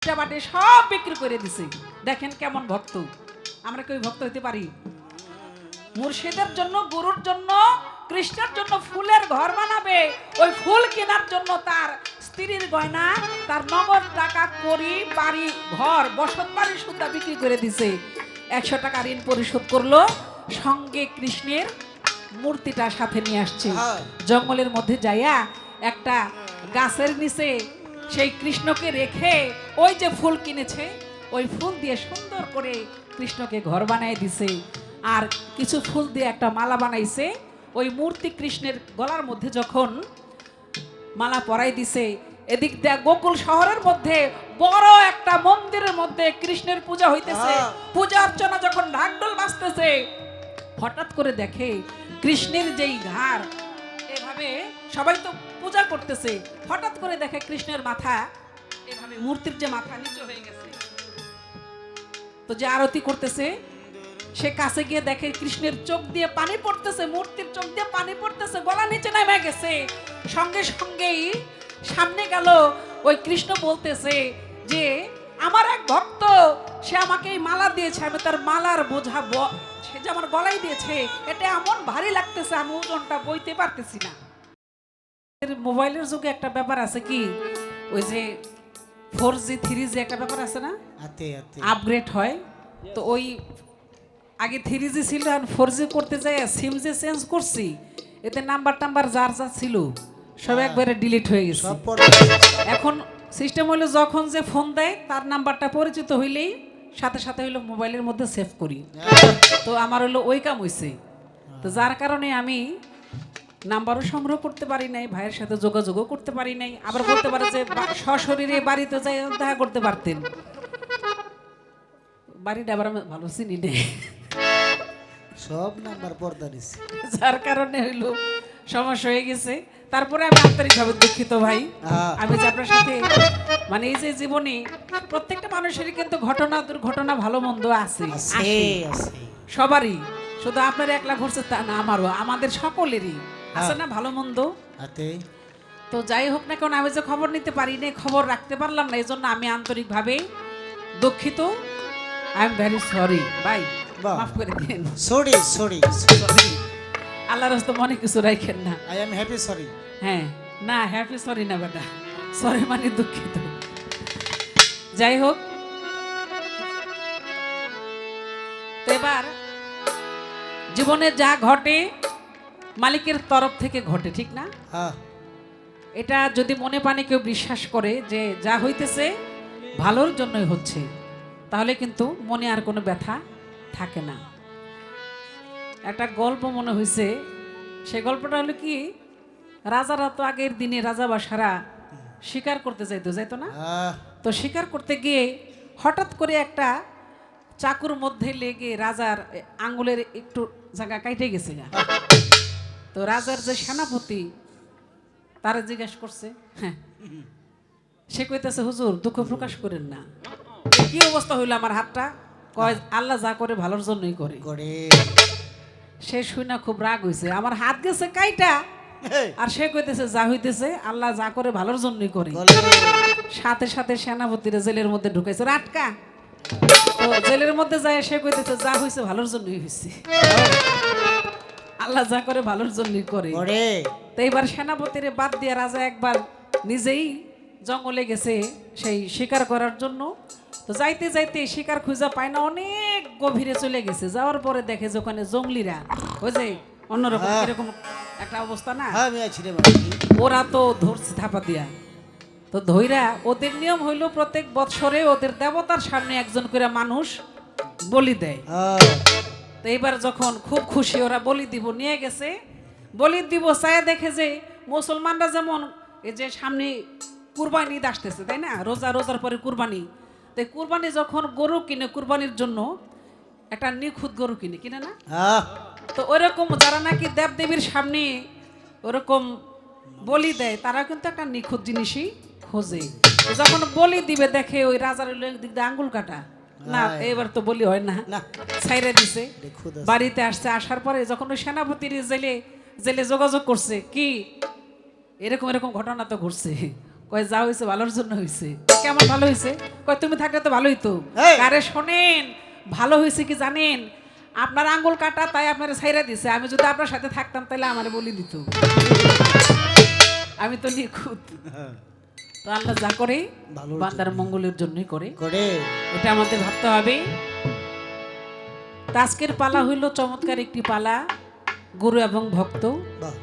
বাক্সা বাটে সব বিক্রি করে দিছে। দেখেন কেমন ভক্ত। আমরা কি ওই ভক্ত হতে পারি? মুর্শিদের জন্য, গুরুর জন্য, কৃষ্ণের জন্য ফুলের ঘর বানাবে, ওই ফুল কেনার জন্য তার স্ত্রীর গয়না, তার নগদ টাকা, কড়ি, বাড়ি, ঘর, বসত বাড়ি সুদ্ধা বিক্রি করে দিছে। 100 টাকা ঋণ পরিশোধ করলো, সঙ্গে কৃষ্ণের মূর্তিটা সাথে নিয়ে আসছে। জঙ্গলের মধ্যে যাইয়া একটা গাছের নিচে সেই কৃষ্ণকে রেখে ওই যে ফুল কিনেছে ওই ফুল দিয়ে সুন্দর করে কৃষ্ণকে ঘর বানাই দিছে। আর কিছু ফুল দিয়ে একটা মালা বানাইছে। ওই মূর্তি কৃষ্ণের গলার মধ্যে যখন মালা পরাই দিছে, এদিক দিয়ে গোকুল শহরের মধ্যে বড় একটা মন্দিরের মধ্যে কৃষ্ণের পূজা হইতেছে। পূজা অর্চনা যখন ঢাকঢোল বাজতেছে, হঠাৎ করে দেখে কৃষ্ণের যেই ঘাড়, এভাবে সবাই তো পূজা করতেছে, হঠাৎ করে দেখে কৃষ্ণের মাথা এভাবে, মূর্তির যে মাথা নিচু হয়ে গেছে। তো যে আরতি করতেছে সে কাছে গিয়ে দেখে কৃষ্ণের চোখ দিয়ে পানি পড়তেছে, মূর্তির চোখ দিয়ে পানি পড়তেছে, গলা নিচে নেমে গেছে। সঙ্গে সঙ্গেই সামনে গেল, ওই কৃষ্ণ বলতেছে যে আমার এক ভক্ত, সে আমাকে এই মালা দিয়েছে, আমি তার মালার বোঝা সে যে আমার গলায় দিয়েছে, এটা এমন ভারী লাগতেছে আমি ওজনটা বইতে পারতেছি না। মোবাইলের যুগে একটা ব্যাপার আছে কি, ওই যে 4G 3G একটা ব্যাপার আছে না, আপগ্রেড হয়। তো ওই আগে 3G ছিল, আর 4G করতে যাই সিম যে চেঞ্জ করছি, এতে নাম্বার টাম্বার যার যা ছিল সব একবারে ডিলিট হয়ে গেছে। এখন সিস্টেম হইলো যখন যে ফোন দেয় তার নাম্বারটা পরিচিত হইলেই সাথে সাথে হইলো মোবাইলের মধ্যে সেভ করি। তো আমার হলো ওই কাম হইছে। তো যার কারণে আমি নাম্বারও সংগ্রহ করতে পারি নাই, ভাইয়ের সাথে যোগাযোগও করতে পারি নাই। আবার বলতে পারে যে সশরীরে বাড়িতে যাই দেখা করতে পারতেন, বাড়িটা আবার আমি ভালো চিনি নেই, সব নাম্বার পর্দা দিছে, যার কারণে হইলো সমস্যা হয়ে গেছে। তারপরে আমি আন্তরিকভাবে দুঃখিত ভাই, আমি যে আপনার সাথে মানে এই যে জীবনে প্রত্যেকটা মানুষেরই কিন্তু ঘটনা দুর্ঘটনা ভালো মন্দ আছে সবারই, শুধু আপনার একলা ঘটছে তা না, আমারও, আমাদের সকলেরই আছে না ভালো মন্দ। তো যাই হোক না কেন, আমি যে খবর নিতে পারি না, খবর রাখতে পারলাম না, এই জন্য আমি আন্তরিকভাবে দুঃখিত। আই এম ভেরি সরি ভাই, মাফ করে দিন। সরি সরি সরি, আল্লাহর রাস্তায় মনে কিছু রাখেন না। I am happy sorry. হ্যাঁ, না হ্যাপি সরি না বেটা, সরি মানে দুঃখিত। যাই হোক, তো এবার জীবনে যা ঘটে মালিকের তরফ থেকে ঘটে, ঠিক না? এটা যদি মনে প্রাণে কেউ বিশ্বাস করে যে যা হইতেছে ভালোর জন্যই হচ্ছে, তাহলে কিন্তু মনে আর কোনো ব্যথা থাকে না। একটা গল্প মনে হয়েছে, সে গল্পটা হলো কি, রাজারা তো আগের দিনে রাজাবাসারা শিকার করতে যাইতো না? তো শিকার করতে গিয়ে হঠাৎ করে একটা চাকুর মধ্যে লেগে রাজার আঙ্গুলের একটু জায়গা কাইটে গেছে। তো রাজার যে সেনাপতি তারা জিজ্ঞেস করছে, হ্যাঁ, সে কইতেছে হুজুর দুঃখ প্রকাশ করেন না, কি অবস্থা হইলো আমার হাতটা? কয় আল্লাহ যা করে ভালোর জন্যই করে। সে শুনে খুব রাগ হইছে, আমার হাত গেছে কাইটা, আর সে কইতেছে যা হইতেছে আল্লাহ যা করে ভালোর জন্যই করে। সাথে সাথে সেনাপতিরা জেলের মধ্যে ঢুকাইছে, আটকা। তো জেলের মধ্যে যায় সে কইতেছে যা হইছে ভালোর জন্যই হইছে, আল্লাহ যা করে ভালোর জন্যই করে। তো এইবার সেনাপতিরে বাদ দিয়ে রাজা একবার নিজেই জঙ্গলে গেছে সেই শিকার করার জন্য। তো যাইতে যাইতে শিকার খুঁজা পায় না, অনেক গভীরে চলে গেছে। যাওয়ার পরে দেখে যে ওখানে জঙ্গলিরা, ওই যে অন্যরকম এরকম একটা অবস্থা না, ওরা তো ধরছে থাপা দিয়া। তো ধইরা ওদের নিয়ম হইল প্রত্যেক বৎসরে ওদের দেবতার সামনে একজন করে মানুষ বলি দেয়। তো এইবার যখন খুব খুশি, ওরা বলি দিব নিয়ে গেছে, বলি দিব চায় দেখে যে মুসলমানরা যেমন এই যে সামনে কুরবানি ঈদ আসতেছে, তাই না, রোজার পরে কুরবানি, তো কুরবানি যখন গরু কিনে কুরবানির জন্য একটা নিখুঁত গরু কিনে না, তো ওইরকম যারা নাকি দেবদেবীর সামনে ওরকম বলি দেয় তারা কিন্তু একটা নিখুঁত জিনিসই খোঁজে। যখন বলি দিবে দেখে ওই রাজার দিক দিয়ে আঙ্গুল কাটা, না এবার তো বলি হয় না, ছাইরে দিছে। বাড়িতে আসছে, আসার পরে যখন ওই সেনাপতির জেলে যোগাযোগ করছে, কি এরকম এরকম ঘটনা তো ঘটছে, কয় যা হয়েছে ভালোর জন্য হয়েছে। কেমন ভালো হয়েছে? কয় তুমি থাকলে তো ভালোই তো। এই! আরে শোনেন, ভালো হয়েছে কি জানেন? আপনার আঙ্গুল কাটা, তাই আপনার ছাইরা দিছে। আমি যদি আপনার সাথে থাকতাম তাহলে আমারে বলি দিত। আমি তো নিখুঁত। তো আল্লাহ যা করে ভালোর বান্দার মঙ্গলের জন্যই করে, করে এটা আমাদের ভাবতে হবে। তো আজকের পালা হইল চমৎকার একটি পালা, গুরু এবং ভক্ত। বাহ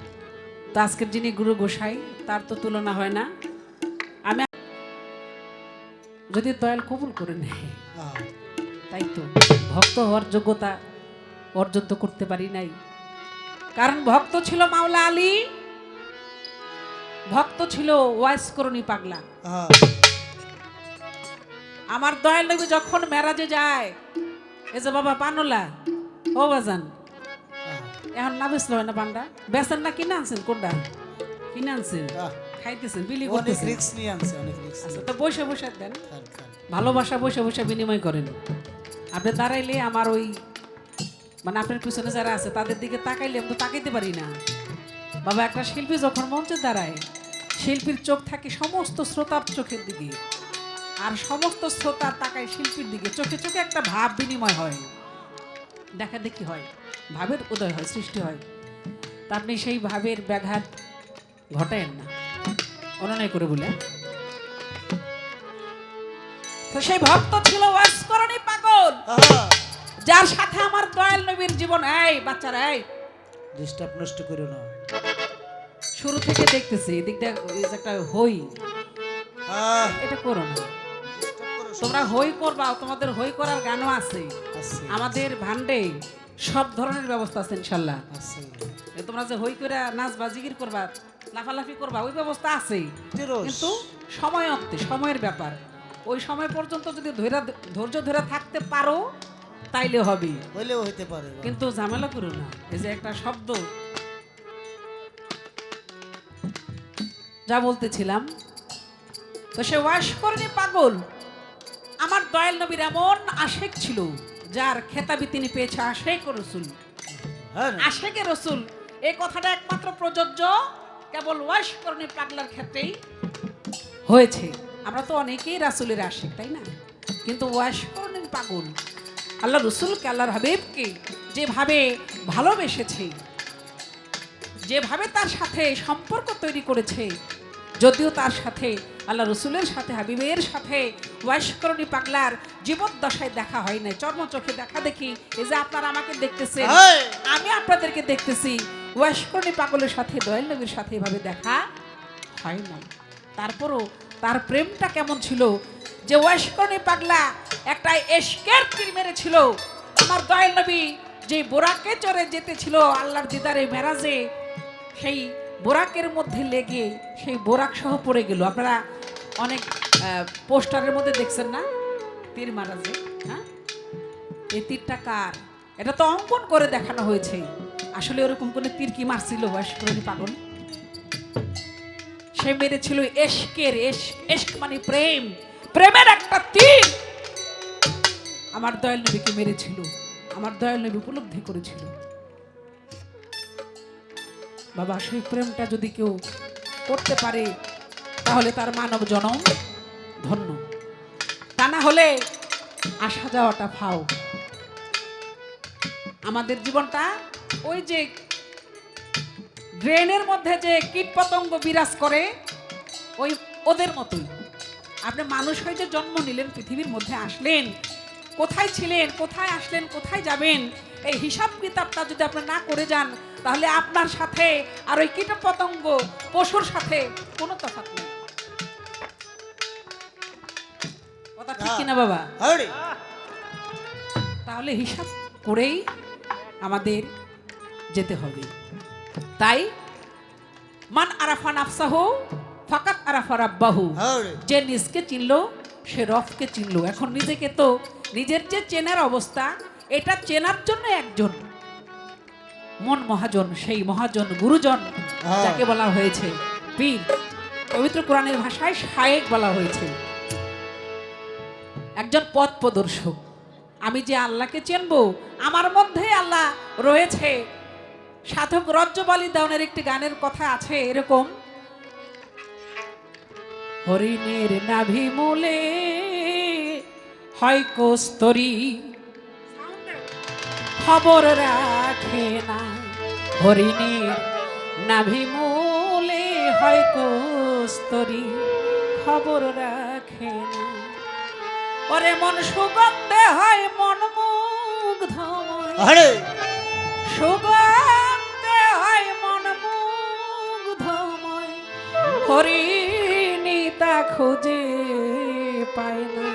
তো আজকের যিনি গুরু গোসাই, তার তো তুলনা হয় না। আমি যদি দয়াল কবুল করে নেয়, আহ, তাই তো ভক্ত হওয়ার যোগ্যতা অর্জন তো করতে পারি নাই। কারণ ভক্ত ছিল মাওলা আলী, ভক্ত ছিল ওয়াইসকরণী পাগলা। আহ, আমার দয়াল নবী যখন মেরাজে যায়, এই যে বাবা পানোলা, ও বাজান, আহ, এখন না বেসলে হয় না পান্ডা, বেসেন না কিনে আনছেন? কোনটা কিনে আনছেন? আহ, খাইতেছেন, বিলি অনেক করতেছেন? রিস্ক নিয়ে আনছে, অনেক রিস্ক আচ্ছা, তো বসে বসে দেন, খান খান ভালোবাসা বসে বসে বিনিময় করেন। আপনি দাঁড়াইলে আমার ওই মানে আপনার পিছনে যারা আছে তাদের দিকে তাকাইলে আমি তো তাকাইতে পারি না। বাবা, একটা শিল্পী যখন মঞ্চে দাঁড়ায়, শিল্পীর চোখ থাকে সমস্ত শ্রোতার চোখের দিকে, আর সমস্ত শ্রোতা তাকায় শিল্পীর দিকে। চোখে চোখে একটা ভাব বিনিময় হয়, দেখা দেখি হয়, ভাবের উদয় হয়, সৃষ্টি হয়। তা আপনি সেই ভাবের ব্যাঘাত ঘটায়েন না, অনুনয় করে বলে। তো সেই ভক্ত ছিল ওয়াসকরণী পাগল, আহ, যার সাথে আমার দয়াল নবীর জীবন। এই বাচ্চারা, এই ডিস্টার্ব নষ্ট করো না। শুরু থেকে দেখতেছি এদিক দিয়ে ওই যে একটা হই, আহ, এটা করো না। disturb করো, তোমরা হই করবা, তোমাদের হই করার গানও আছে আছে, আমাদের ভান্ডে, সব ধরনের ব্যবস্থা আছে ইনশাল্লাহ। আছে। তোমরা যে হই করে নাচ বা জিকির করবা, লাফালাফি করবা, ওই ব্যবস্থা আছে, তেরোশ। কিন্তু সময় অন্তে, সময়ের ব্যাপার। ওই সময় পর্যন্ত যদি ধৈর্য ধরে থাকতে পারো তাইলে হবে, হইলেও হইতে পারে বা। কিন্তু ঝামেলা করো না। এই যে একটা শব্দ যা বলতেছিলাম, তো সে ওয়াসকরণী পাগল আমার দয়াল নবীর এমন আশেক ছিল, যার খেতাবি তিনি পেয়েছে আশেক রসুল। হ্যাঁ না? আশেকে রসুল এই কথাটা একমাত্র প্রযোজ্য কেবল ওয়াসকরণী পাগলার ক্ষেত্রেই হয়েছে। আমরা তো অনেকেই রাসূলের আশেক, তাই না? কিন্তু ওয়াসকরণীর পাগল আল্লাহ রসুলকে, আল্লাহর হাবিবকে যেভাবে ভালোবেসেছে, যেভাবে তার সাথে সম্পর্ক তৈরি করেছে, যদিও তার সাথে আল্লাহ রসুলের সাথে, হাবিবের সাথে ওয়াসকরণী পাগলার জীবদ্দশায় দেখা হয় নাই, চর্ম চোখে দেখা দেখি। এই যে আপনারা আমাকে দেখতেছেন, এই! আমি আপনাদেরকে দেখতেছি, ওয়াসকরণী পাগলের সাথে দয়াল নবীর সাথে এভাবে দেখা হয় নাই। তারপরও তার প্রেমটা কেমন ছিল, যে ওয়াসকরণী পাগলা একটা এশকের তীর মেরেছিল। আমার দয়াল নবী যে বোরাকে চড়ে যেতেছিল আল্লাহর দিদারে মেরাজে, সেই বোরাকের মধ্যে লেগে সেই বোরাক সহ পড়ে গেল। আপনারা অনেক পোস্টারের মধ্যে দেখছেন না, তীর মারা যে, হ্যাঁ, এই তীরটা কার, এটা তো অঙ্কন করে দেখানো হয়েছে। আসলে ওরকম কোনো তীর কি মারছিল ওয়াসকরণী পাগল? সে মেরেছিল এশকের, এশক মানে প্রেম, প্রেমের একটা তীর আমার দয়াল নবীকে মেরেছিল। আমার দয়াল নবী উপলব্ধি করেছিল, বাবা সেই প্রেমটা যদি কেউ করতে পারে তাহলে তার মানব জনম ধন্য, তা না হলে আসা যাওয়াটা ফাও। আমাদের জীবনটা ওই যে ড্রেনের মধ্যে যে কীট পতঙ্গ বিরাজ করে, ওই ওদের মতোই। আপনি মানুষ হয়ে যে জন্ম নিলেন, পৃথিবীর মধ্যে আসলেন, কোথায় ছিলেন, কোথায় আসলেন, কোথায় যাবেন, এই হিসাব কিতাবটা যদি আপনি না করে যান, তাহলে আপনার সাথে আর ওই কীট পতঙ্গ পশুর সাথে কোনো তফাৎ নেই। কথা ঠিক কিনা বাবা? হরি। তাহলে হিসাব করেই আমাদের যেতে হবে। তাই মান আরাফা নাফসাহু ফাকাত আরাফা রাব্বাহু, হরি। যে নিজকে চিনলো সে রবকে চিনলো। এখন নিজেকে তো নিজের যে চেনার অবস্থা, এটা চেনার জন্য একজন মন মহাজন, সেই মহাজন গুরুজন যাকে বলা হয়েছে পীর, পবিত্র কোরআনের ভাষায় শায়েক বলা হয়েছে, একজন পথ প্রদর্শক। আমি যে আল্লাহকে চিনবো, আমার মধ্যে আল্লাহ রয়েছে। সাধক রজ্জবালি দাওনের একটি গানের কথা আছে এরকম, হরিণের নাভি মূলে হয় কস্তরী, খবর রাখে না। হরিণের নাভি মূলে হয় কস্তরী, খবর রাখে না। ওরে মন সুগন্ধে হয় মন মুগ্ধময়, আরে সুগন্ধে হয় মন মুগ্ধময়, হরিণী তা খুঁজে পায় না।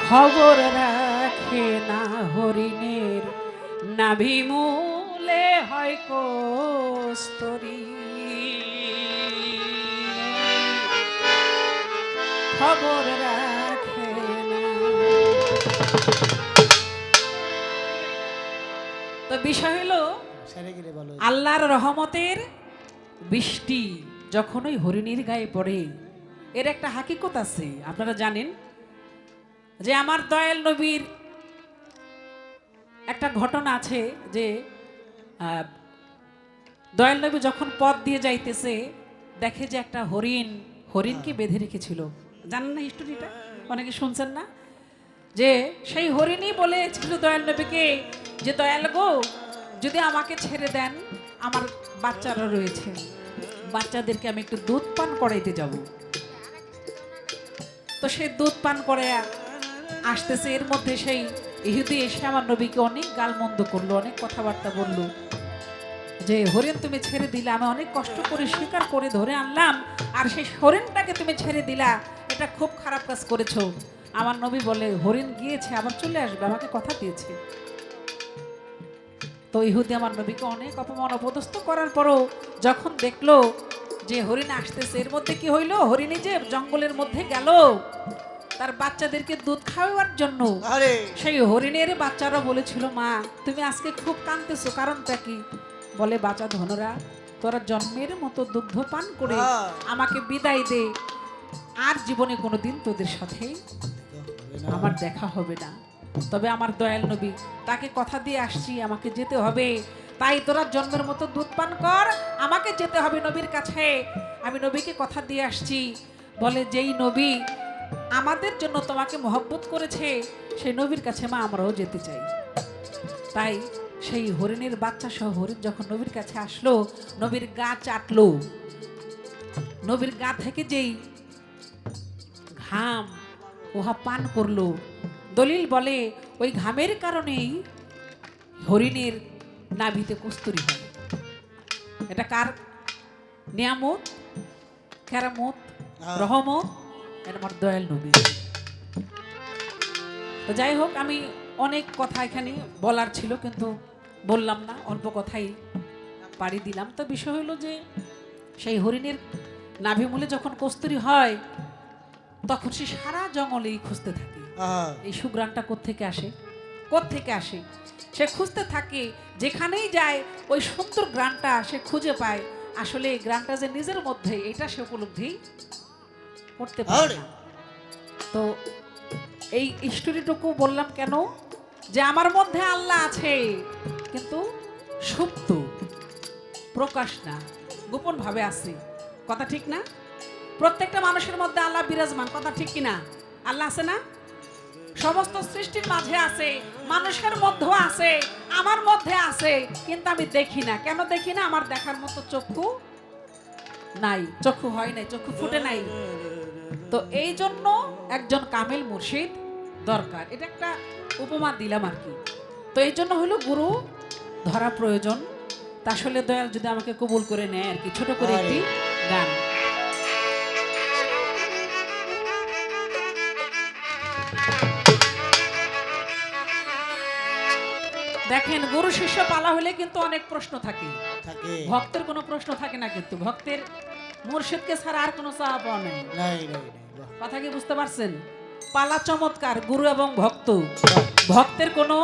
খবর রাখে না হরিণের নাভি মূলে হয় কস্তরী, খবর রাখে না। তো বিষয় হলো সেরে গেলে ভালো। আল্লাহর রহমতের বৃষ্টি যখন ওই হরিণীর গায়ে পড়ে, এর একটা হাকিকত আছে। আপনারা জানেন যে আমার দয়াল নবীর একটা ঘটনা আছে যে দয়াল নবী যখন পথ দিয়ে যাইতেছে দেখে যে একটা হরিণকে বেঁধে রেখেছিল। জানেন না হিস্টোরিটা? অনেকে শুনছেন না? যে সেই হরিণই বলেছিল দয়াল নবীকে যে দয়াল গো, যদি আমাকে ছেড়ে দেন, আমার বাচ্চারা রয়েছে, বাচ্চাদেরকে আমি একটু দুধ পান করাইতে যাব। তো সেই দুধ পান করে আসতেছে, এর মধ্যে সেই ইহুদি এসে আমার নবীকে অনেক গালমন্দ করলো, অনেক কথাবার্তা বললো যে হরিণ তুমি ছেড়ে দিলা, আমি অনেক কষ্ট করে শিকার করে ধরে আনলাম, আর সেই হরিণটাকে তুমি ছেড়ে দিলা, এটা খুব খারাপ কাজ করেছো। আমার নবী বলে হরিণ গিয়েছে, আবার চলে আসবে, আমাকে কথা দিয়েছে। তো ইহুদি আমার নবীকে অনেক অপমান অপদস্থ করার পরও যখন দেখলো যে হরিণ আসতেছে, এর মধ্যে কি হইলো, হরিণী যে জঙ্গলের মধ্যে গেল তার বাচ্চাদেরকে দুধ খাওয়ার জন্য, আরে সেই হরিণের বাচ্চারা বলেছিল মা তুমি আজকে খুব কাঁদতেছো, কারণটা কি? বলে বাচ্চা ধনরা, তোরা জন্মের মতো দুগ্ধ পান করে আমাকে বিদায় দে, আর জীবনে কোনোদিন তোদের সাথে আমার দেখা হবে না। তবে আমার দয়াল নবী, তাকে কথা দিয়ে আসছি আমাকে যেতে হবে, তাই তোরা জন্মের মতো দুধ পান কর, আমাকে যেতে হবে নবীর কাছে, আমি নবীকে কথা দিয়ে আসছি। বলে যেই নবী আমাদের জন্য তোমাকে মহব্বত করেছে, সেই নবীর কাছে মা আমরাও যেতে চাই। তাই সেই হরিণের বাচ্চা সহ হরিণ যখন নবীর কাছে আসলো, নবীর গা চাটলো, নবীর গা থেকে যেই ঘাম উহা পান করলো, দলিল বলে ওই ঘামের কারণেই হরিণের নাভিতে কস্তুরী হয়। এটা কার নিয়ামত, কেরামত, রহমত? এটা আমার দয়াল নবী। তো যাই হোক, আমি অনেক কথা এখানে বলার ছিল কিন্তু বললাম না, অল্প কথাই পাড়ি দিলাম। তো বিষয় হলো যে সেই হরিণের নাভিমূলে যখন কস্তুরী হয় তখন সে সারা জঙ্গলেই খুঁজতে থাকে এই সুগ্রানটা কোত্থেকে আসে, কোত্থেকে আসে। সে খুঁজতে থাকে, যেখানেই যায় ওই সুন্দর গ্রানটা সে খুঁজে পায়। আসলে এই গ্রানটা যে নিজের মধ্যে, এটা সে উপলব্ধি করতে পারে না। তো এই স্টোরিটুকু বললাম কেন, যে আমার মধ্যে আল্লাহ আছে কিন্তু সুপ্ত, প্রকাশ না, গোপন ভাবে আছে। কথা ঠিক না? প্রত্যেকটা মানুষের মধ্যে আল্লাহ বিরাজমান, কথা ঠিক কিনা? আল্লাহ আছে না? সমস্ত সৃষ্টির মাঝে আছে, মানুষের মধ্যেও আছে, আমার মধ্যে আছে, কিন্তু আমি দেখি না। কেন দেখি না? আমার দেখার মতো চক্ষু নাই, চক্ষু হয় নাই, চক্ষু ফুটে নাই। তো এই জন্য একজন কামেল মুর্শিদ দরকার। এটা একটা উপমা দিলাম আর কি। তো এই জন্য হলো গুরু ধরা প্রয়োজন। তা আসলে দয়াল যদি আমাকে কবুল করে নেয় আর কি, ছোট করে একটি গান। দেখেন, গুরু শিষ্য পালা হলে কিন্তু অনেক প্রশ্ন থাকে, ভক্তের কোনো প্রশ্ন থাকে না, কিন্তু ভক্তের মুর্শিদকে ছাড়া আর কোনো চাওয়া পাওয়া নেই। কথা কি বুঝতে পারছেন? পালা চমৎকার, গুরু এবং ভক্ত, ভক্তের কোনো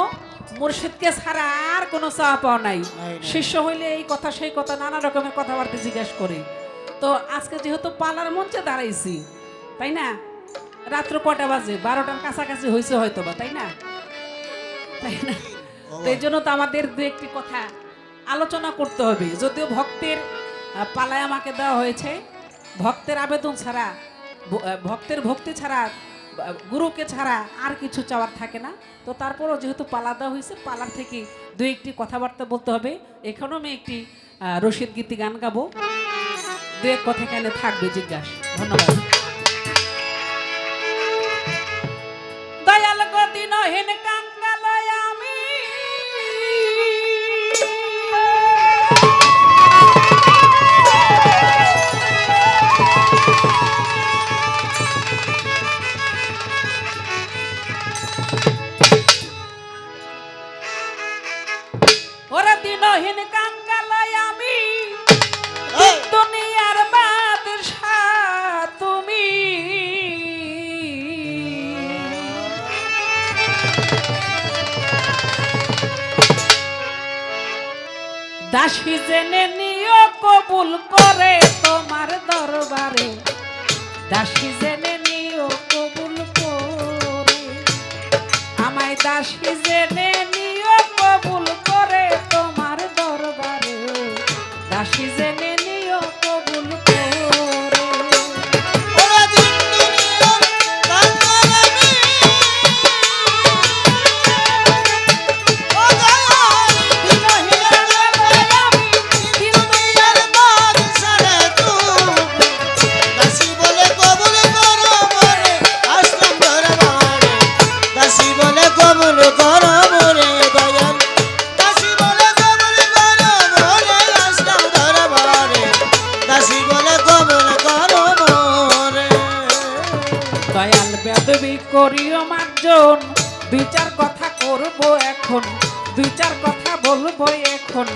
মুর্শিদকে ছাড়া আর কোনো চাওয়া পাওয়া নাই। শিষ্য হইলে এই কথা সেই কথা নানা রকমের কথাবার্তা জিজ্ঞাসা করে। তো আজকে যেহেতু পালার মঞ্চে দাঁড়াইছি, তাই না? রাত্র কটা বাজে? 12টার কাছাকাছি হয়েছে হয়তো বা, তাই না? তাই না? তো এই জন্য তো আমাদের দু একটি কথা আলোচনা করতে হবে। যদিও ভক্তের পালায় আমাকে দেওয়া হয়েছে। ভক্তের আবেদন ছাড়া, ভক্তের ভক্তি ছাড়া, গুরুকে ছাড়া আর কিছু চাওয়ার থাকে না। তো তারপরও যেহেতু পালা দেওয়া হয়েছে, পালার থেকে দু একটি কথাবার্তা বলতে হবে। এখানেও আমি একটি রশিদ গীতি গান গাবো, দু এক কথা কেন থাকবে জিজ্ঞাসা। ধন্যবাদ। দয়াল গতি নহেন কাঙ্গালয় আমি, ওরা দিনহীন কাঙ্গালয় আমি, দুনিয়ার বাদশাহ তুমি। দাসী জেনে নিও কবুল করে তোমার দরবারে, দাসী জেনে নিও কবুল করে আমায়, দাসী জেনে নিও কবুল করে তোমার দরবারে, দাসী জেনে নিও কবুল করে। ওরা দিন দুনিয়ার কাঙ্গাল আমি, ও দয়াল দিনহীন কাঙ্গাল আমি, দিন দুনিয়ার বাদশা রে তুমি, দাসী বলে কবুল করো মোরে আসলাম দরবারে, দাসী বলে কবুল করো মোরে দয়াল, দাসী বলে কবুল করো মোরে আসলাম দরবারে, দাসী বলে কবুল করো মোরে। দয়াল বেদবি করিও মার্জন, দুই চার কথা করবো এখন, দুই চার কথা বলবো এখন,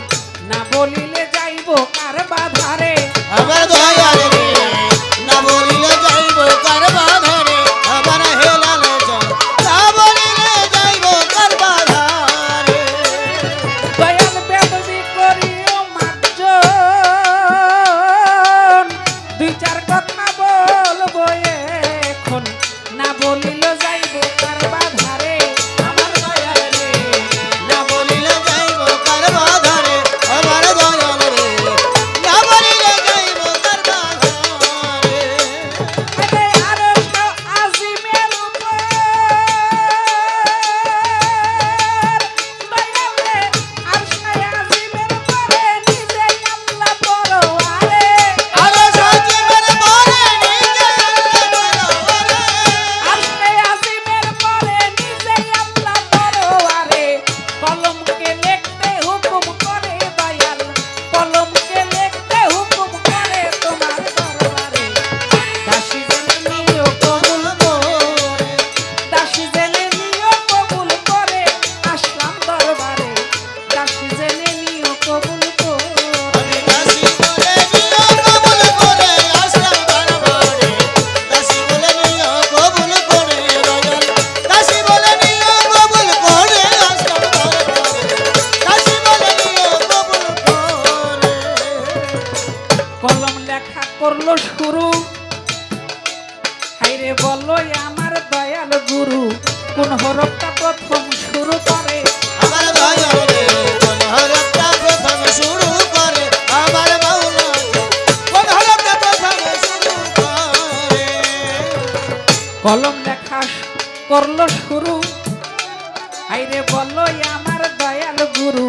না বলিলে যাইব কার বাধারে। আমার দয়াল রে না বলিলে যাইব কার বাধারে, আমার হেলালে যায় না বলিলে যাইব কার বাধারে। দয়াল বেদবি করিও মার্জন, দুই চার কথা বলবো এখন, না বলিলে যাইব কার বাধারে। আমার দয়াল রে না বলিলে যাইব কার বাধারে, আমার দয়াল রে না বলিলে যাইব কার বাধারে। আরে আরশ আজিমের উপর দয়াল রে, আরশ আজিমের উপরে নিজে আল্লাহ পরোয়ারে, আর সাজিমের পরে নিজে আল্লাহ বলবারে, আরশ আজিমের পরে নিজে আল্লাহ পরোয়ারে, কলমকে লিখতে হুকুম করে দয়াল, কলমকে লিখতে হুকুম করে তোমার দরবারে, দাসী জেনে নিও কবুল করে, দাসী জেনে নিও কবুল করে আসলাম দরবারে, দাসী জেনে নিও কবুল করে। আমি দাসী বলে নিও কবুল করে আসলাম দরবারে, দাসী বলে নিও কবুল করে দয়াল, দাসী বলে নিও কবুল করে আসলাম দরবারে, দাসী বলে নিও কবুল করে। কলম লেখা করলো শুরু, হাইরে বলো আমার দয়াল গুরু, কোন হরফটা প্রথম শুরু করে। আমার দয়াল রে কোন হরফটা প্রথম শুরু করে, আমার মাওলা কোন হরফটা প্রথম শুরু করে। কলম লেখা করলো শুরু, হাইরে বলো আমার দয়াল গুরু,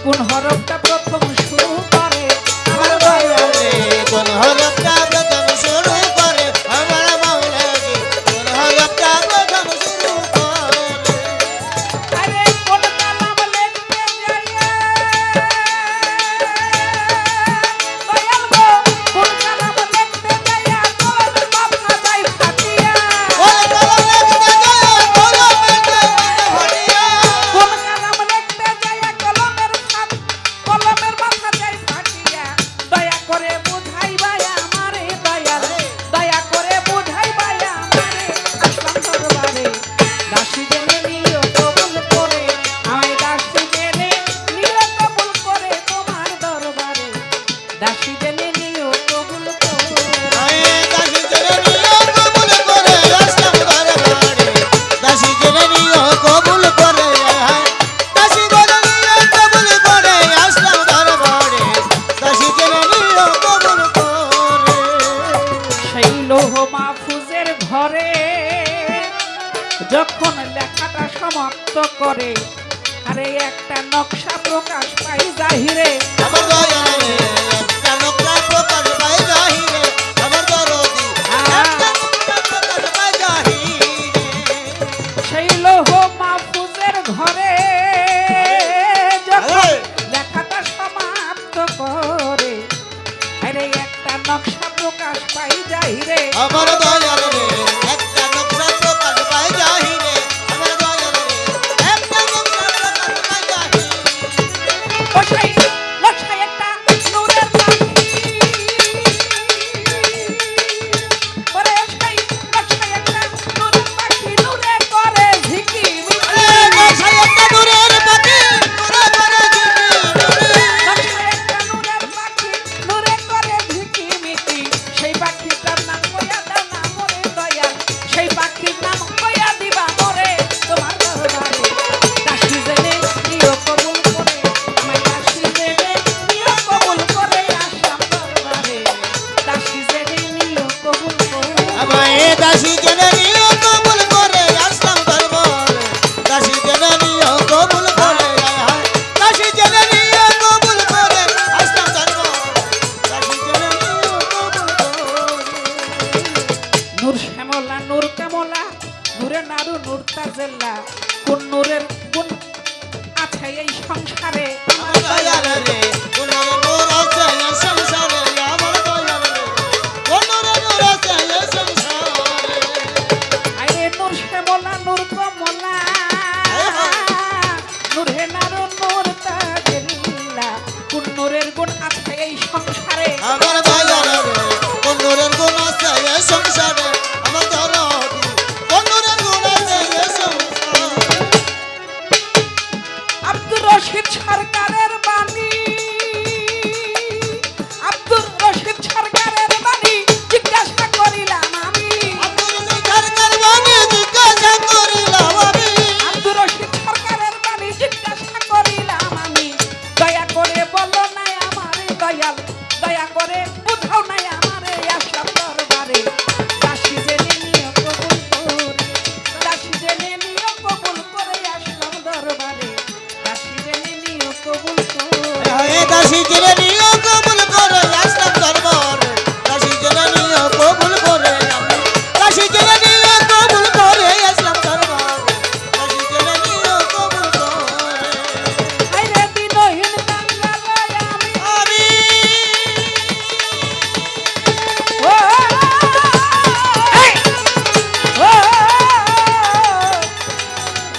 কোন হরফটা প্রথম শুরু করে। আমার দয়াল রে কোন হরফটা প্রথম শুরু করে, আমার মাওলা জি কোন হরফটা প্রথম শুরু করে। আরে কোন কালাম লিখতে যাইয়া দয়াল গো, কোন কালাম লিখতে যাইয়া কলমের মাথা যায় ফাটিয়া, কোন কলম লিখতে যায় কলমের মাথা ফাটিয়া, কোন কালাম লিখতে যাইয়া কলমের মাথা যায় ফাটিয়া, দয়া করে বুঝাইবা আমারে ঘরে যখন লেখাটা সমাপ্ত করে আরে একটা নকশা প্রকাশ পাই জাহিরে আমার দয়াল রে একটা নকশা প্রকাশ পায় জাহিরে আমার দরদি একটা নকশা প্রকাশ পায় জাহিরে সেই লৌহ মাহফুজের ঘরে যখন লেখাটা সমাপ্ত করে আরে একটা নকশা প্রকাশ পাই জাহিরে আমার দয়াল রে একটা নকশা প্রকাশ পায় জাহিরে আমার দয়াল রে একটা নকশা প্রকাশ পায় জাহিরে বসাই বসাই একটা নূরের পাখি ওরে বসাই বসাই একটা নূরের পাখি নূরে করে ঝিকি আরে বসাই একটা নূরের পাখি নূরে করে বসাই একটা নূরের পাখি নূরে করে ঝিকি মিটি সেই পাখিটার নাম কইয়া দাও না মরে দয়াল সেই পাখির নাম কইয়া দিবা মরে তোমার দরবারে দাসী জেনে নিও কবুল করে আমায় দাসী জেনে নিও কবুল করে আসলাম দরবারে দাসী জেনে নিও কবুল করে আমায় দাসী জেনে নিও কবুল করে আসলাম দরবারে দাসী জেনে নিও কবুল করে দাসী জেনে নিও কবুল করে আসলাম দরবারে দাসী জেনে নিও কবুল করে নূর শ্যামলা নূর কামলা নূরে নারু নূর তাজেল্লা কোন নূরের কোন আছে এই সংসারে আমার দয়াল রে কোনরে নূর আছে এই সংসারে আমার দয়াল রে কোনরে নূর আছে এই সংসারে আরে নূর শ্যামলা নূর কমলা নূর হে নারু নূর তাজেল্লা কোন নূরের গুণ আছে এই সংসারে আমার দয়াল রে কোনরে গুণ আছে এই সংসারে আমার দরদি কোনরে গুণ আছে এই সংসারে আব্দুর রশিদ সরকারের বাণী আব্দুর রশিদ সরকারের বাণী জিজ্ঞাসা করিলাম আমি আব্দুল সরকার বাণী জিজ্ঞাসা করিলাম আমি আব্দুর রশিদ সরকারের বাণী জিজ্ঞাসা করিলাম আমি দয়া করে বলো না আমারে দয়াল দয়া করে বুঝাও না আমারে আসলাম দরবারে দাসী জেনে নিও কবুল করে দাসী জেনে নিও কবুল করে আসলাম দরবারে দাসী জেনে নিও কবুল করে হে দাসী জেনে নিও কবুল করে আসলাম দরবারে দাসী জেনে নিও কবুল করে আমি দাসী জেনে নিও কবুল করে আসলাম দরবারে দাসী জেনে নিও কবুল করে আইরে দিনহীন কাঙ্গালয় আমি আমি ও ও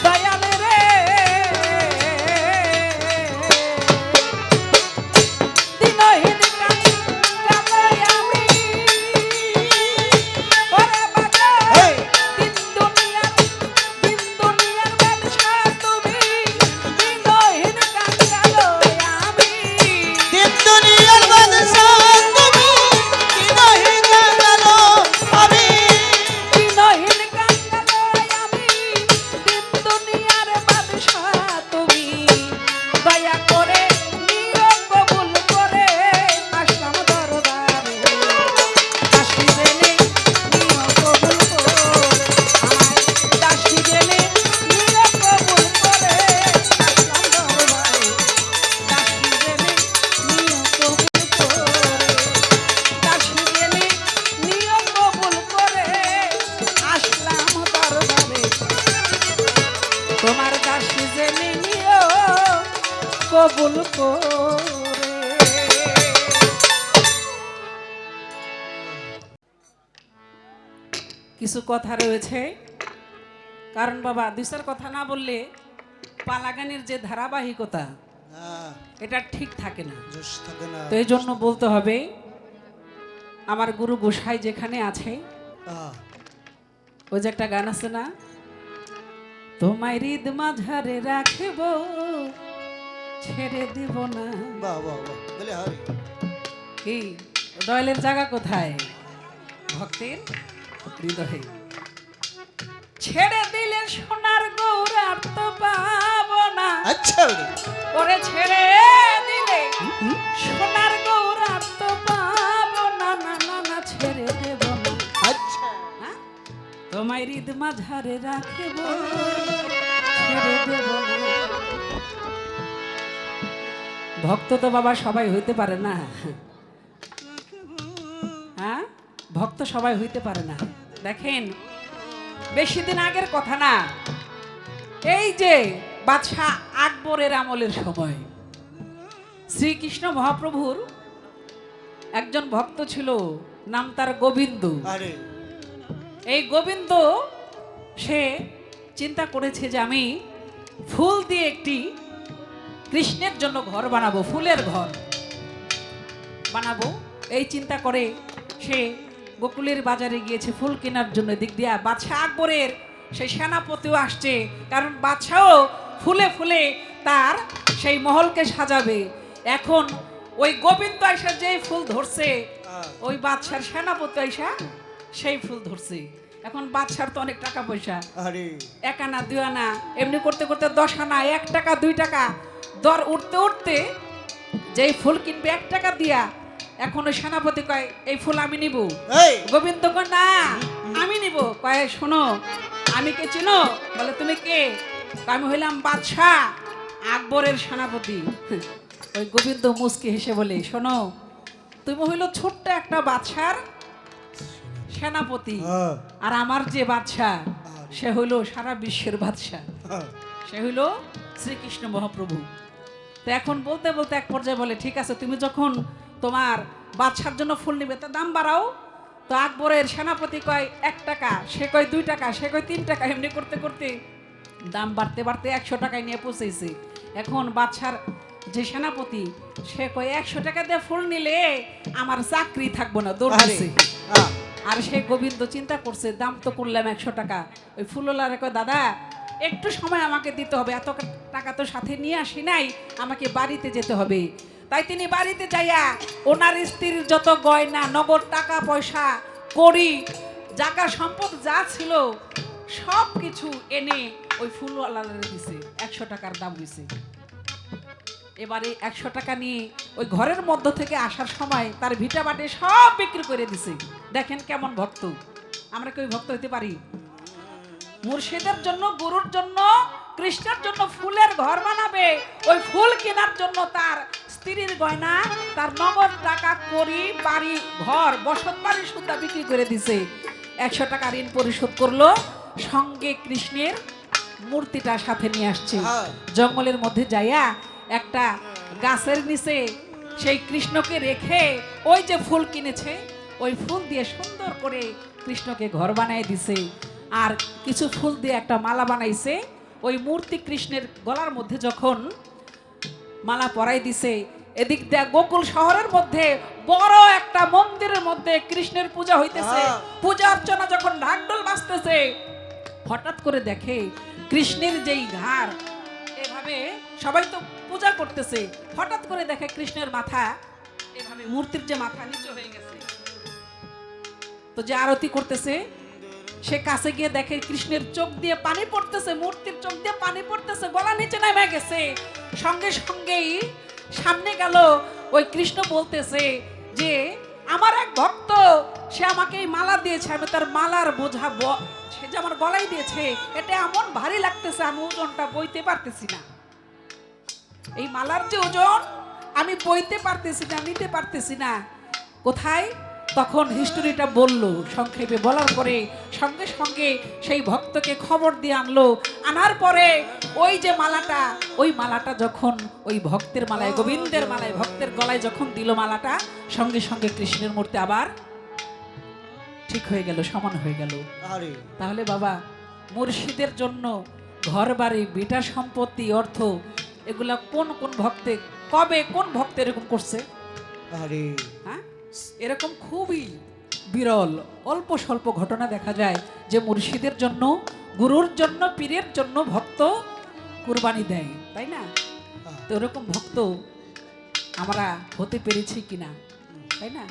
দয়াল রে দিনহীন কাঙ্গালয় আমি ওরে বাজা হেই দিন দুনিয়ার বাদশা তুমি দিনহীন কাঙ্গালয় আমি দিন দুনিয়ার বাদশা তুমি কি নহি জানো আমি দিনহীন কাঙ্গালয় আমি দিন দুনিয়ার বাদশা তুমি দয়া করে নিও কবুল করে আসলাম দরবারে দাসী জেনে নিও কবুল করে আমায় দাসী জেনে নিও কবুল করে আসলাম দরবারে দাসী জেনে নিও কবুল করে দাসী জেনে নিও কবুল করে আসলাম দরবারে তোমার দাসী জেনে নিও কবুল করে কিছু কথা রয়েছে কারণ বাবা দুইটার কথা না বললে পালাগানের যে ধারাবাহিকতা না এটা ঠিক থাকে না জোশ থাকে না তো এই জন্য বলতে হবে আমার গুরু গোসাই যেখানে আছে ওই যে একটা গান আছে না তোমায় হৃদ মাঝারে রাখব ছেড়ে দিব না বাহ বাহ বাহ বলে হরি কি দয়ালের জায়গা কোথায় ভক্তের হৃদয়ে ছেড়ে দিলে সোনার গৌরার তো পাবো না আচ্ছা ওরে ছেড়ে দিলে সোনার গৌরার তো পাবো না না না না ছেড়ে দেব না আচ্ছা হ্যাঁ? তোমায় হৃদ মাঝারে রাখব ছেড়ে দেব না। ভক্ত তো বাবা সবাই হইতে পারে না, হ্যাঁ ভক্ত সবাই হইতে পারে না। দেখেন বেশি দিন আগের কথা না, এই যে বাদশাহ আকবরের আমলের সময় শ্রীকৃষ্ণ মহাপ্রভুর একজন ভক্ত ছিল, নাম তার গোবিন্দ। আরে এই গোবিন্দ সে চিন্তা করেছে যে আমি ফুল দিয়ে একটি কৃষ্ণের জন্য ঘর বানাবো, ফুলের ঘর বানাবো। এই চিন্তা করে সে গোকুলের বাজারে গিয়েছে ফুল কেনার জন্য। দিক দিয়া বাদশাহ আকবরের সেই সেনাপতিও আসছে, কারণ বাদশাহও ফুলে ফুলে তার সেই মহলকে সাজাবে। এখন ওই গোবিন্দ আইসা যেই ফুল ধরছে, ওই বাদশার সেনাপতি আইসা সেই ফুল ধরছে। এখন বাদশার তো অনেক টাকা পয়সা, আরে এক আনা দুই আনা এমনি করতে করতে 10 আনা, 1 টাকা 2 টাকা দর উঠতে উঠতে যেই ফুল কিনবে 1 টাকা দিয়া, এখন ওই সেনাপতি কয় এই ফুল আমি নিব। এই গোবিন্দ কয় না আমি নিব। কয় শোনো আমি কে চিনো? বলে তুমি কে? কয়, আমি হইলাম বাদশাহ আকবরের সেনাপতি। ওই গোবিন্দ মুস্কি হেসে বলে শোনো তুমি হইল ছোট্ট একটা বাদশার সেনাপতি, হ্যাঁ, আর আমার যে বাদশাহ সে হইল সারা বিশ্বের বাদশাহ, হ্যাঁ, সে হইল শ্রীকৃষ্ণ মহাপ্রভু। তো এখন বলতে বলতে এক পর্যায়ে বলে ঠিক আছে তুমি যখন তোমার বাদশার জন্য ফুল নিবে তা দাম বাড়াও। তো আকবরের সেনাপতি কয় 1 টাকা, সে কয় 2 টাকা, সে কয় 3 টাকা, এমনি করতে করতে দাম বাড়তে বাড়তে 100 টাকায় নিয়ে পৌঁছেছে। এখন বাদশার যে সেনাপতি সে কয় 100 টাকা দিয়ে ফুল নিলে আমার চাকরি থাকবো না, দৌড় আরে দিছে। হ্যাঁ, আর সে গোবিন্দ চিন্তা করছে দাম তো করলাম 100 টাকা। ওই ফুলওয়ালারে কয় দাদা একটু সময় আমাকে দিতে হবে, এত টাকা তো সাথে নিয়ে আসি নাই, আমাকে বাড়িতে যেতে হবে। তাই তিনি বাড়িতে যাইয়া ওনার স্ত্রীর যত গয়না নগদ টাকা পয়সা কড়ি জায়গা সম্পদ যা ছিল সব কিছু এনে ওই ফুলওয়ালারে দিছে। 100 টাকার দাম হয়েছে। এবারে 100 টাকা নিয়ে ওই ঘরের মধ্য থেকে আসার সময় তার ভিটা বাটে সব বিক্রি করে দিছে। দেখেন কেমন ভক্ত, আমরা কি ওই ভক্ত হইতে পারি? মুর্শিদের জন্য, গুরুর জন্য, কৃষ্ণের জন্য ফুলের ঘর বানাবে, ওই ফুল কেনার জন্য তার স্ত্রীর গয়না, তার নগদ টাকা করি বাড়ি ঘর বসত বাড়ি সুদ্ধা বিক্রি করে দিছে। 100 টাকা ঋণ পরিশোধ করলো, সঙ্গে কৃষ্ণের মূর্তিটা সাথে নিয়ে আসছে। হ্যাঁ। জঙ্গলের মধ্যে যাইয়া একটা গাছের নিচে সেই কৃষ্ণকে রেখে ওই যে ফুল কিনেছে ওই ফুল দিয়ে সুন্দর করে কৃষ্ণকে ঘর বানাই দিছে। আর কিছু ফুল দিয়ে একটা মালা বানাইছে। ওই মূর্তি কৃষ্ণের গলার মধ্যে যখন মালা পরাই দিছে, এদিক দিয়ে গোকুল শহরের মধ্যে বড় একটা মন্দিরের মধ্যে কৃষ্ণের পূজা হইতেছে। হ্যাঁ। পূজা অর্চনা যখন ঢাকঢোল বাজতেছে, হঠাৎ করে দেখে কৃষ্ণের যেই ঘাড়, এভাবে সবাই তো পূজা করতেছে, হঠাৎ করে দেখে কৃষ্ণের মাথা এভাবে, মূর্তির যে মাথা নিচু হয়ে গেছে। তো যে আরতি করতেছে সে কাছে গিয়ে দেখে কৃষ্ণের চোখ দিয়ে পানি পড়তেছে, মূর্তির চোখ দিয়ে পানি পড়তেছে, গলা নিচে নেমে গেছে। সঙ্গে সঙ্গেই সামনে গেল ওই কৃষ্ণ বলতেছে যে আমার এক ভক্ত, সে আমাকে এই মালা দিয়েছে, আমি তার মালার বোঝা সে যে আমার গলায় দিয়েছে, এটা এমন ভারী লাগতেছে আমি ওজনটা বইতে পারতেছি না। এই মালার যে ওজন আমি বইতে পারতেছি না, নিতে পারতেছি না। কোথায়? তখন হিস্টোরিটা বললো সংক্ষেপে, বলার পরে সঙ্গে সঙ্গে সেই ভক্তকে খবর দিয়ে আনলো। আনার পরে ওই যে মালাটা, ওই মালাটা যখন ওই ভক্তের মালায়, গোবিন্দের মালায়, ভক্তের গলায় যখন দিল মালাটা, সঙ্গে সঙ্গে কৃষ্ণের মূর্তি আবার ঠিক হয়ে গেল, সমান হয়ে গেল। আরে তাহলে বাবা মুর্শিদের জন্য ঘর বাড়ি বিটা সম্পত্তি অর্থ এগুলা কোন কোন ভক্তে, কবে কোন ভক্ত এরকম করছে? আরে হ্যাঁ, এরকম খুবই বিরল, অল্প স্বল্প ঘটনা দেখা যায় যে মুর্শিদের জন্য, গুরুর জন্য, পীরের জন্য ভক্ত কুরবানি দেয়, তাই না? তো এরকম ভক্ত আমরা হতে পেরেছি কিনা, তাই না?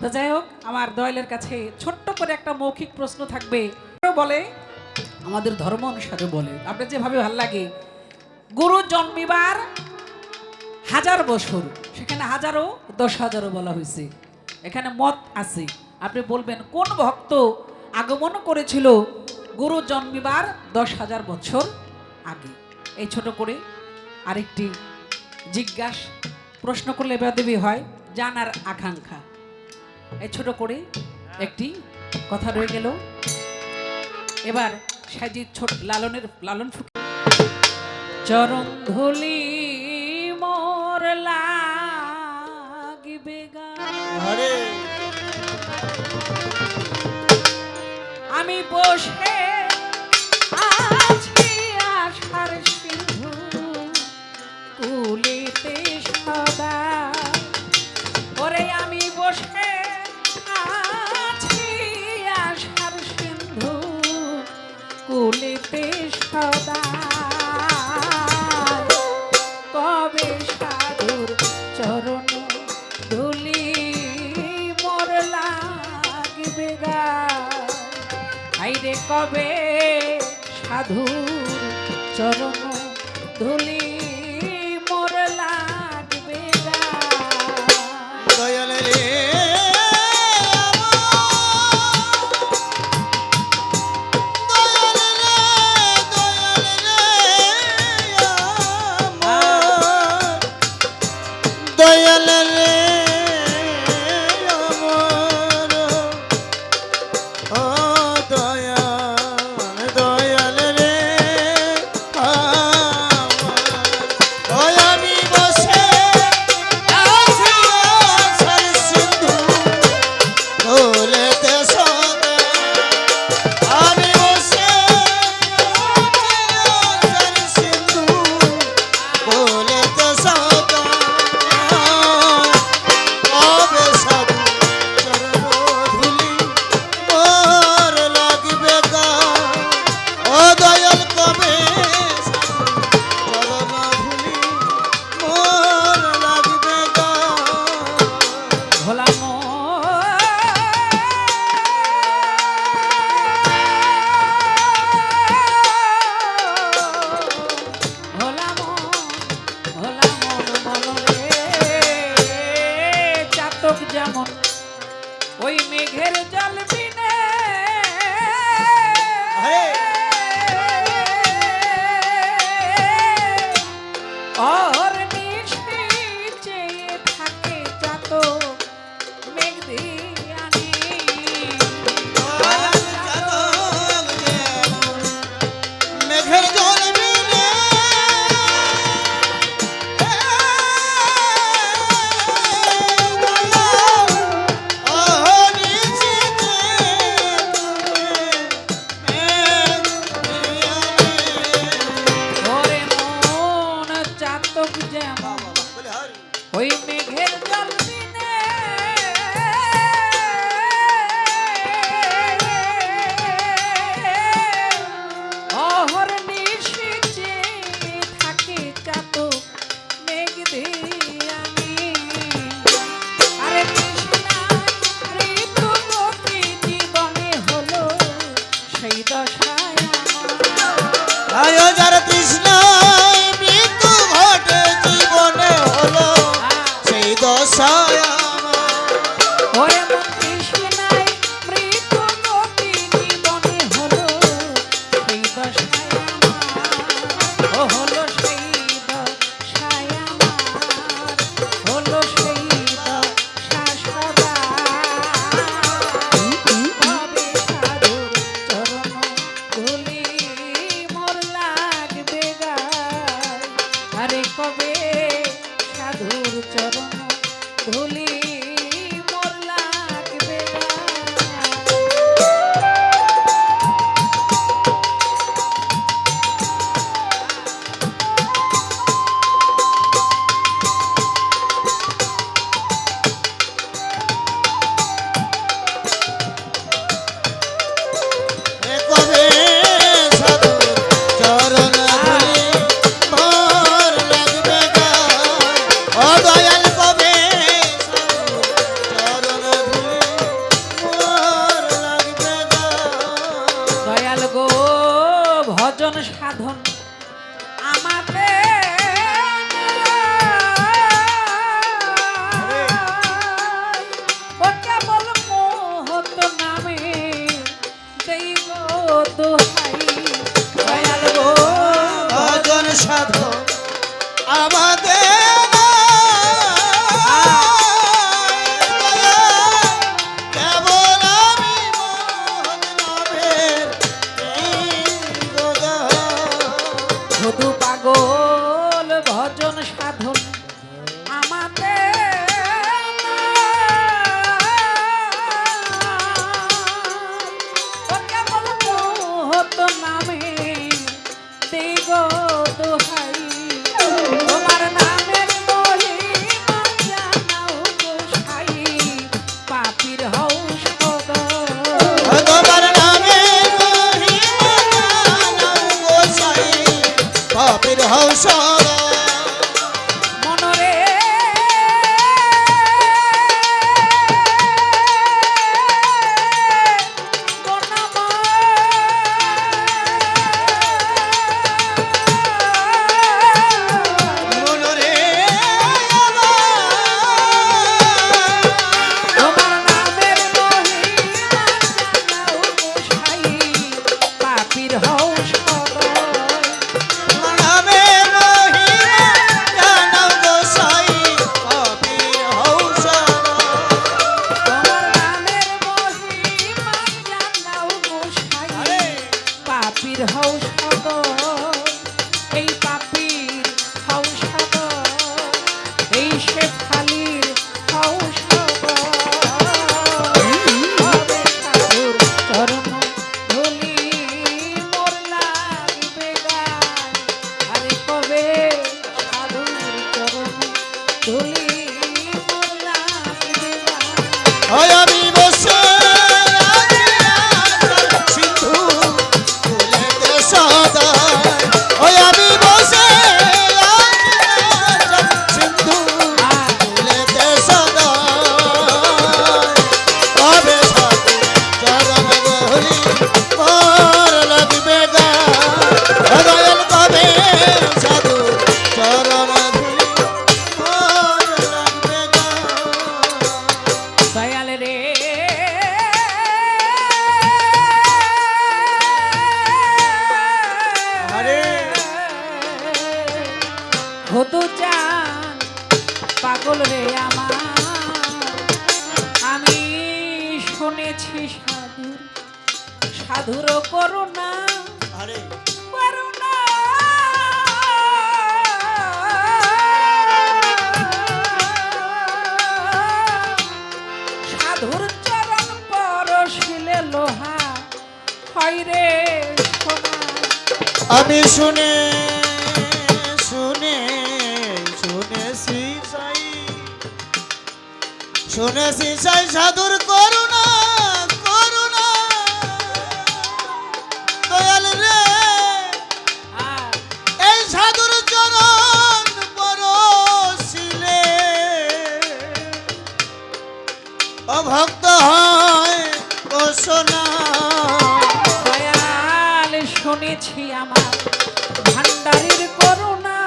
তো যাই হোক, আমার দয়ালের কাছে ছোট্ট করে একটা মৌখিক প্রশ্ন থাকবে। বলে আমাদের ধর্ম অনুসারে বলে, আপনার যেভাবে ভাল লাগে, গুরু জন্মিবার 1000 বছর, সেখানে 1000ও 10,000ও বলা হয়েছে, এখানে মত আছে। আপনি বলবেন কোন ভক্ত আগমন করেছিল গুরু জন্মিবার 10,000 বছর আগে। এই ছোট করে আরেকটি জিজ্ঞাসা প্রশ্ন করলে বেয়াদবি হয়, জানার আকাঙ্ক্ষা। এই ছোট করে একটি কথা রয়ে গেল। এবার সাজিদ ছোট লালন ফুকে চরণ ধুলি মোর লাগিবে হরে আমি বসে আছি আশার সিন্ধু কুলিতে সদা। ওরে আমি বসে আছি আশার সিন্ধু কুলিতে সদা। কবে সাধুর চরণ ধুলি মোর লাগবে আইরে কবে সাধুর চরণ ধুলি মোর লাগবে দয়াল রে দয়াল রে আমার ও দয়াল দয়াল রে আমার ওই আমি বসে আছি আশার সিন্ধু ভুলেতে সদা আমি বসে আছি আশার সিন্ধু ভুলেতে সদা কবে সাধু চরণ ধুলি মোর লাগিবে গা ও দয়াল কবে সাধু চরণ ধুলি মোর লাগিবে গা ভোলা চাতক যেমন ওই মেঘের জল বিনে ওর নিশি চেয়ে থাকে চাতক মেঘ দিয়ানি। মেঘের জল বিনে ওরে মন চাতক যেমন ওই মেঘের জল বিনে অহর নিশি চেয়ে থাকে চাতক মেঘ দিয়ানি। আরে তৃষ্ণায় ঋতুমতি জীবনে হলো সেই দশায় আমার। আয়ো যার তৃষ্ণায় মৃত্যু ঘটে জীবনে হলো সেই দশায় আমার ওরে মন তৃষ্ণায় মৃত্যুমতি জীবনে হলো সেই দশায় আমার। ও হলো সেই দশায় আমার, হলো সেই দশা সদা। কবে সাধুর চরণ ধুলি মোর লাগবে গায়। আরে কবে সাধুর চরণ ধুলি মোর লাগবে এ কবে সাধু চরণ ধুলি মোর লাগবে গা ও দয়াল কবে সাধু চরণ ধুলি মোর লাগবে গা দয়াল গো ভজন সাধন আমাতে ও কেবল মোহত নামে দোহাই দয়াল গো ভজন সাধন আমাদের কেবল আমি মোহন নামের এই গোদান। শুধু পাগল ভজন সাধন আমাদের ও কেবল মোহত নামে দেই গো দোহাই তোমার নামের মহিমা জানাও গোসাই পাপীর হও সদয় তোমার নামে মহিমা জানাও গোসাই পাপীর হও সদয়। মনরে মনরে তোমার নামের মহিমা জানাও গোসাই পাপীর হও সদয় তোমার নামে মহিমা জানাও গোসাই পাপীর হও সদয়। তোমার নামের মহিমা জানাও গোসাই পাপীর হও সদয় এই পাপীর হও সদয় এই শেফালির হও সদয় হবে সাধুর চরণ ধুলি মোর লাগবে গায় আরে কবে সাধুর চরণ ধুলি মোর লাগবে গায় হয় আমি বসে আছি আচল সিন্ধু ফুলেতে সদাই। হয় আমি বসে আছি আচল সিন্ধু ফুলেতে সদাই। কবে সাধু চরণ ধুলি মোর লাগবে গায়। দয়াল কবে সাধু চরণ ধুলি মোর লাগবে গায়। দয়াল রে আরে হতো চান পাগল রে আমার আমি শুনেছি সাধুর সাধুর করুণা আরে করুণা সাধুর চরণ পরশিলে লোহা হয় রে সোনা আমি শুনে শুনে শুনেছি সাই শুনেছি সাই সাধুর করুণা করুণা দয়াল রে আর এই সাধুর চরণ পরশিলে অভক্ত হয় ঘোষণা। দয়াল শুনেছি আমার ভান্ডারির করুণা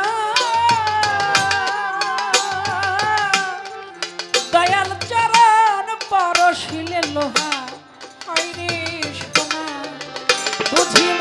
দয়াল চরণ পরশিলে লোহা হয় রে সোনা বুঝিয়ে